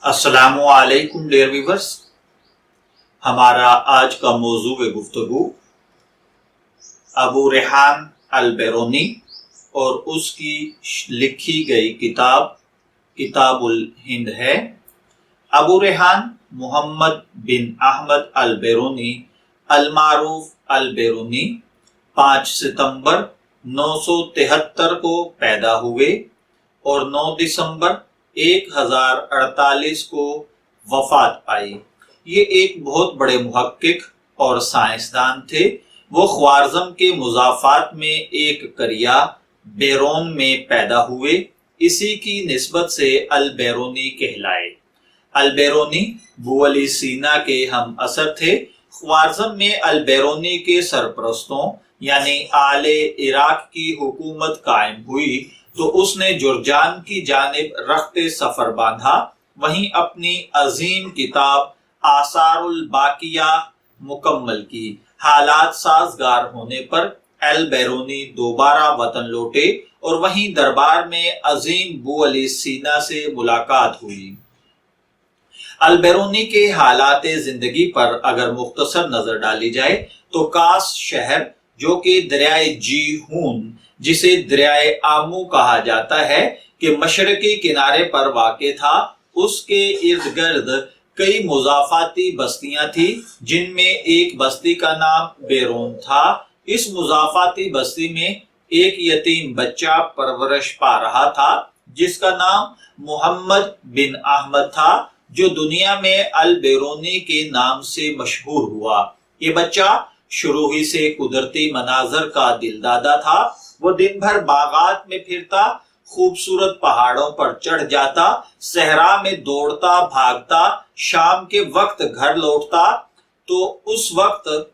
अस्सलामुअलैकुम dear viewers. हमारा आज का मौजूद गुफ्तगू अबू रेहान अल बैरूनी और उसकी लिखी गई किताब किताबुल हिंद है। अबू रेहान मोहम्मद बिन अहमद अल बैरूनी अल मारूफ अल बैरूनी 5 सितंबर 973 को पैदा हुए और 9 दिसंबर 1048 को वफात पाई। ये एक बहुत बड़े मुहक्किक और साइंसदान थे। वो ख्वारिज़्म के मुज़ाफ़ात में एक करिया बैरून में पैदा हुए। इसी की निस्बत से अल बैरूनी कहलाए। अल बैरूनी बुअली सीना के हम असर थे। ख्वारिज़्म में अल बैरूनी के सरपरस्तों यानी आले इराक की हुकूमत कायम हुई तो उसने जुर्जान की जानिब रख्ते सफर बांधा। वहीं अपनी अजीम किताब आसारुल बाकिया मुकम्मल की। हालात साजगार होने पर अल बैरूनी दोबारा वतन लौटे और वहीं दरबार में अजीम बुअली सीना से मुलाकात हुई। अल बैरूनी के हालात जिंदगी पर अगर मुख्तसर नजर डाली जाए तो कास शहर जो कि दरियाए जीहून जिसे दरियाए आमू कहा जाता है कि मशरकी किनारे पर वाक़े था, उसके इर्द गिर्द कई मुज़ाफ़ाती बस्तियां थी जिनमें एक बस्ती का नाम बैरून था। इस मुज़ाफ़ाती बस्ती में एक यतीम बच्चा परवरिश पा रहा था जिसका नाम मोहम्मद बिन अहमद था, जो दुनिया में अल बैरूनी के नाम से मशहूर हुआ। ये बच्चा शुरू ही से कुदरती मनाजर का दिलदादा था। वो दिन भर बागात में फिरता, खूबसूरत पहाड़ों पर चढ़ जाता, सहरा में दौड़ता भागता, शाम के वक्त घर लौटता तो उस वक्त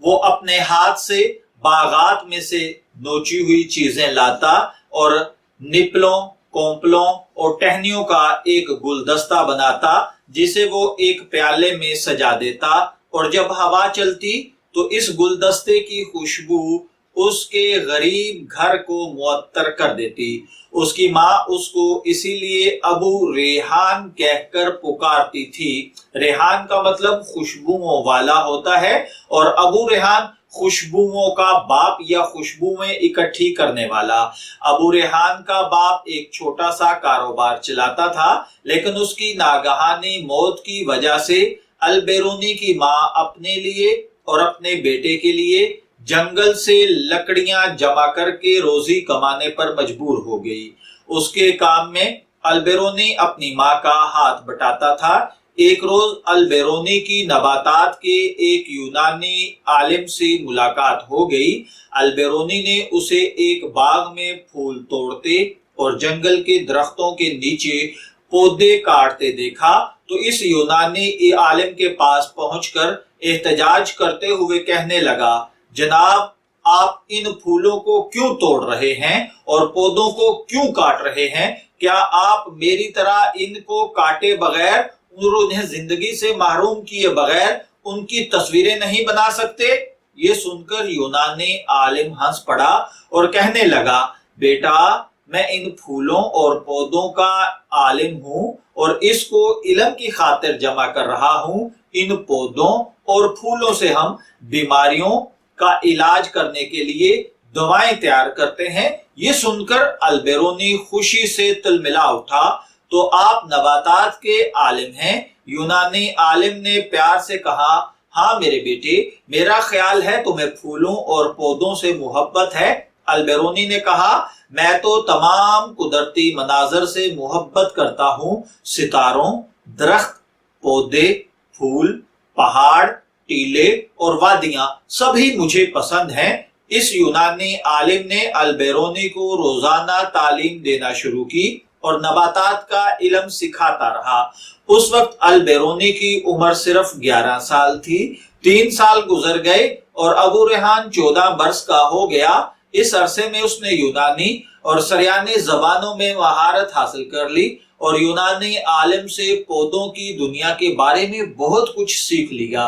वो अपने हाथ से बागात में से नोची हुई चीजें लाता और निपलों, कोंपलों और टहनियों का एक गुलदस्ता बनाता जिसे वो एक प्याले में सजा देता और जब हवा चलती तो इस गुलदस्ते की खुशबू उसके गरीब घर को मुअत्तर कर देती। उसकी माँ उसको इसीलिए अबू रेहान कहकर पुकारती थी। रेहान का मतलब खुशबुओं वाला होता है और अबू रेहान खुशबुओं का बाप या खुशबुएं इकट्ठी करने वाला। अबू रेहान का बाप एक छोटा सा कारोबार चलाता था, लेकिन उसकी नागहानी मौत की वजह से अल बैरूनी की माँ अपने लिए और अपने बेटे के लिए जंगल से लकड़ियां जमा करके रोजी कमाने पर मजबूर हो गई। उसके काम में अल बैरूनी अपनी माँ का हाथ बटाता था। एक रोज अल बैरूनी की नबातात के एक यूनानी आलिम से मुलाकात हो गई। अल बैरूनी ने उसे एक बाग में फूल तोड़ते और जंगल के दरख्तों के नीचे पौधे काटते देखा तो इस यूनानी आलिम के पास पहुंचकर एहतजाज करते हुए कहने लगा, जनाब आप इन फूलों को क्यों तोड़ रहे हैं और पौधों को क्यों काट रहे हैं? क्या आप मेरी तरह इनको काटे बगैर और उन्हें जिंदगी से महरूम किए बगैर उनकी तस्वीरें नहीं बना सकते? ये सुनकर यूनानी आलिम हंस पड़ा और कहने लगा, बेटा मैं इन फूलों और पौधों का आलिम हूँ और इसको इल्म की खातिर जमा कर रहा हूँ। इन पौधों और फूलों से हम बीमारियों का इलाज करने के लिए दवाएं तैयार करते हैं। ये सुनकर अल बैरूनी खुशी से तिलमिला उठा, तो आप नबातात के आलिम हैं? यूनानी आलिम ने प्यार से कहा, हाँ मेरे बेटे, मेरा ख्याल है तुम्हें फूलों और पौधों से मोहब्बत है। अल बैरूनी ने कहा, मैं तो तमाम कुदरती मनाजर से मोहब्बत करता हूँ। सितारों, दरख्त, पौधे, फूल, पहाड़, टीले और वादियां सभी मुझे पसंद हैं। इस यूनानी आलिम ने अल बैरूनी को रोजाना तालीम देना शुरू की और नबातात का इल्म सिखाता रहा। उस वक्त अल बैरूनी की उम्र सिर्फ 11 साल थी। 3 साल गुजर गए और अबू रेहान 14 बरस का हो गया। इस अरसे में उसने यूनानी और सरयानी जबानों में महारत हासिल कर ली और यूनानी आलिम से पौधों की दुनिया के बारे में बहुत कुछ सीख लिया।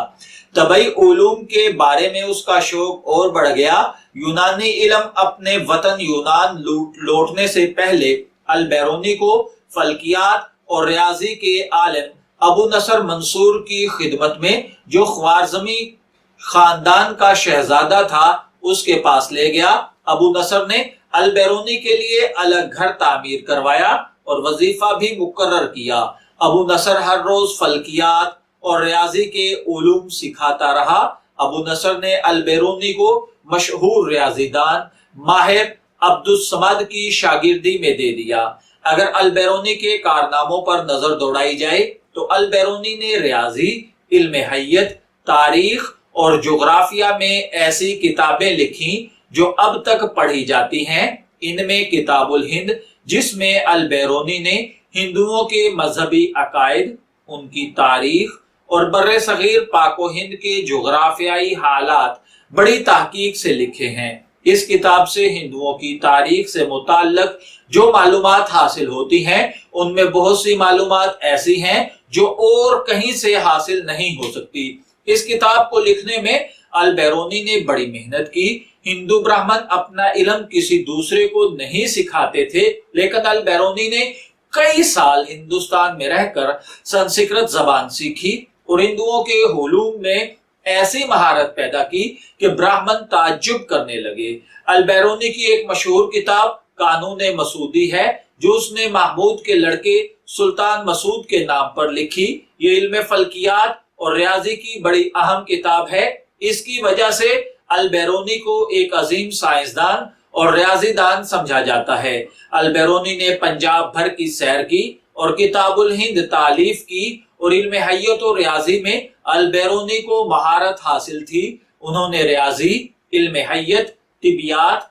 तबई उलूम के बारे में उसका शौक और बढ़ गया। यूनानी इल्म अपने वतन यूनान लौटने से पहले अल बैरूनी को फल्कियात और रियाजी के आलिम अबू नसर मंसूर की खिदमत में, जो ख्वारज़मी खानदान का शहजादा था, उसके पास ले गया। अबू नसर ने अल-बैरूनी के लिए अलग घर तामीर करवाया और वजीफा भी मुकर्रर किया। अबू नसर हर रोज फल्कियात और रियाजी के उलूम सिखाता रहा। अबू नसर ने अल-बैरूनी को मशहूर रियाजीदान माहिर अब्दुस समद की शागिर्दी में दे दिया। अगर अल-बैरूनी के कारनामों पर नजर दौड़ाई जाए तो अल-बैरूनी ने रियाजी, इल्म हय्यत, तारीख और जोग्राफिया में ऐसी किताबें लिखी जो अब तक पढ़ी जाती हैं। इनमें किताबुल हिंद, जिसमें अल-बैरूनी ने हिंदुओं के मजहबी अकायद, उनकी तारीख और बर्रे सगीर पाको हिंद के जोग्राफियाई हालात बड़ी तहकीक से लिखे हैं। इस किताब से हिंदुओं की तारीख से मुताल्लिक जो मालूमात हासिल होती हैं, उनमें बहुत सी मालूमात ऐसी हैं जो और कहीं से हासिल नहीं हो सकती। इस किताब को लिखने में अल-बैरूनी ने बड़ी मेहनत की। हिंदू ब्राह्मण अपना इल्म किसी दूसरे को नहीं सिखाते थे, लेकिन अल-बैरूनी ने कई साल हिंदुस्तान में रहकर संस्कृत जबान सीखी और हिंदुओं के हुलूम में ऐसी महारत पैदा की कि ब्राह्मण ताज्जुब करने लगे। अल-बैरूनी की एक मशहूर किताब कानून मसूदी है, जो उसने महमूद के लड़के सुल्तान मसूद के नाम पर लिखी। ये इल्म फल्कियात और रियाजी की बड़ी अहम किताब है। इसकी वजह से अल-बैरूनी को एक अजीम साइंसदान और रियाजीदान समझा जाता है। अल-बैरूनी ने पंजाब भर की सैर की और किताबुल हिंद तालीफ की और इल्म हय्यत और रियाजी में अल-बैरूनी को महारत हासिल थी। उन्होंने रियाजी, इल्म हय्यत, तिबियात,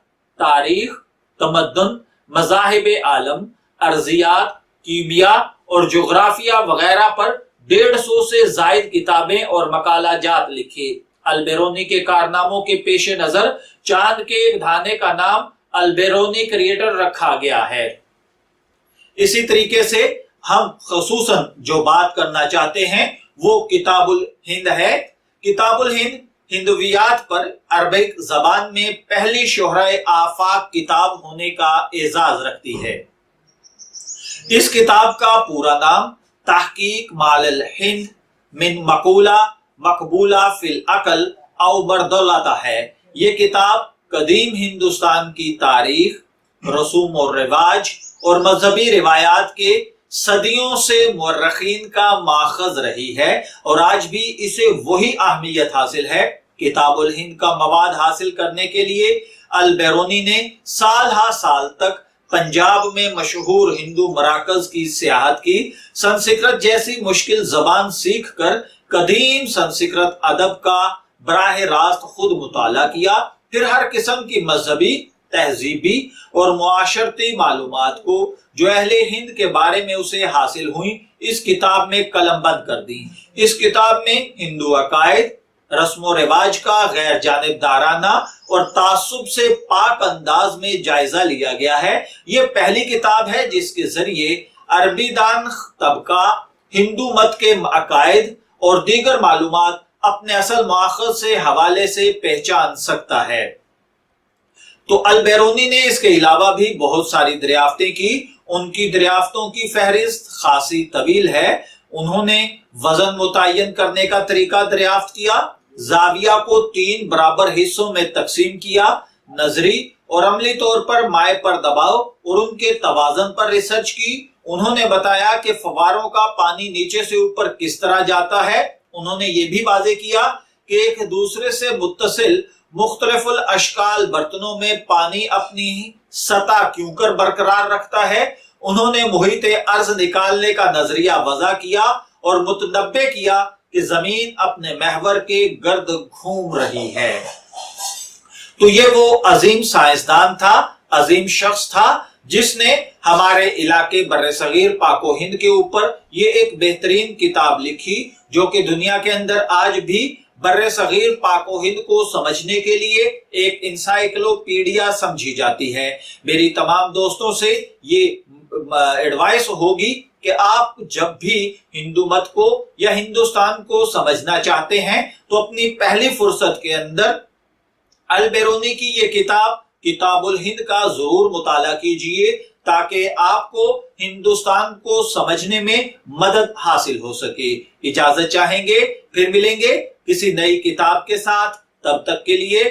तारीख, तमद्दुन, मज़ाहिब आलम, अर्जियात, कीमिया और जोग्राफिया वगैरह पर 150 से जायद किताबें और मकालाजात लिखे। अल-बैरूनी के कारनामों के पेश नजर चांद के एक दाने का नाम अल-बैरूनी क्रिएटर रखा गया है। इसी तरीके से हम खसूसन जो बात करना चाहते हैं वो किताबुल हिंद है। किताबुल हिंद हिंदुवियात पर अरबिक जबान में पहली शोहराए आफाक किताब होने का एजाज रखती है। इस किताब का पूरा नाम तहकीक मालल हिंद मिन मकूला मकबूला फिल अकल औ बरदौलता है। ये किताब कदीम हिंदुस्तान की तारीख, रसूम और रिवाज और मजहबी रिवायात के सदियों से मुर्रखीन का माखज रही है और आज भी इसे वही अहमियत हासिल है। किताबुल हिंद का मवाद हासिल करने के लिए अल-बैरूनी ने साल हा साल तक पंजाब में मशहूर हिंदू मराकज की सियाहत की। संस्कृत जैसी मुश्किल जबान सीख कर कदीम संस्कृत अदब का बराह रास्त खुद मुताला किया। फिर हर किस्म की मजहबी, तहजीबी और मुआशरती मालूमात को जो अहले हिंद के बारे में उसे हासिल हुई, इस किताब में कलमबंद कर दी। इस किताब में हिंदू अकायद, रस्म रिवाज का गैर जानिबदाराना और तासुब से पाक अंदाज में जायजा लिया गया है। ये पहली किताब है जिसके जरिए अरबी दान तबका हिंदू मत के अकायद और दीगर मालूमात अपने असल माखज़ से हवाले से पहचान सकता है। तो अल-बैरूनी ने इसके अलावा भी बहुत सारी दरियाफ्तें की। उनकी दरियाफ्तों की फहरिस्त खासी तवील है। उन्होंने वजन मुतय्यन करने का तरीका दरियाफ्त किया, जाविया को 3 बराबर हिस्सों में तकसीम किया, नजरी और अमली तौर पर माए पर दबाव और उनके तवाजन पर रिसर्च की। उन्होंने बताया कि फवारों का पानी नीचे से ऊपर किस तरह जाता है। उन्होंने ये भी वाज़ेह किया कि एक दूसरे से मुत्तसिल मुख्तलिफुल अशकाल बर्तनों में पानी अपनी सतह क्यों कर बरकरार रखता है। उन्होंने मुहित अर्ज निकालने का नजरिया वज़ा किया और मुतनब्बे किया कि जमीन अपने महवर के गर्द घूम रही है। तो ये वो अजीम साइंसदान था, अजीम शख्स था, जिसने हमारे इलाके बर्रे-सगीर पाको हिंद के ऊपर ये एक बेहतरीन किताब लिखी, जो कि दुनिया के अंदर आज भी बर्रे-सगीर पाको हिंद को समझने के लिए एक इंसाइक्लोपीडिया समझी जाती है। मेरी तमाम दोस्तों से ये एडवाइस होगी कि आप जब भी हिंदू मत को या हिंदुस्तान को समझना चाहते हैं तो अपनी पहली फुर्सत के अंदर अल-बैरूनी की ये किताब किताबुल हिंद का जरूर मुताला कीजिए, تاکہ آپ کو ہندوستان کو سمجھنے میں مدد حاصل ہو سکے۔ اجازت چاہیں گے، پھر ملیں گے کسی نئی کتاب کے ساتھ، تب تک کے لیے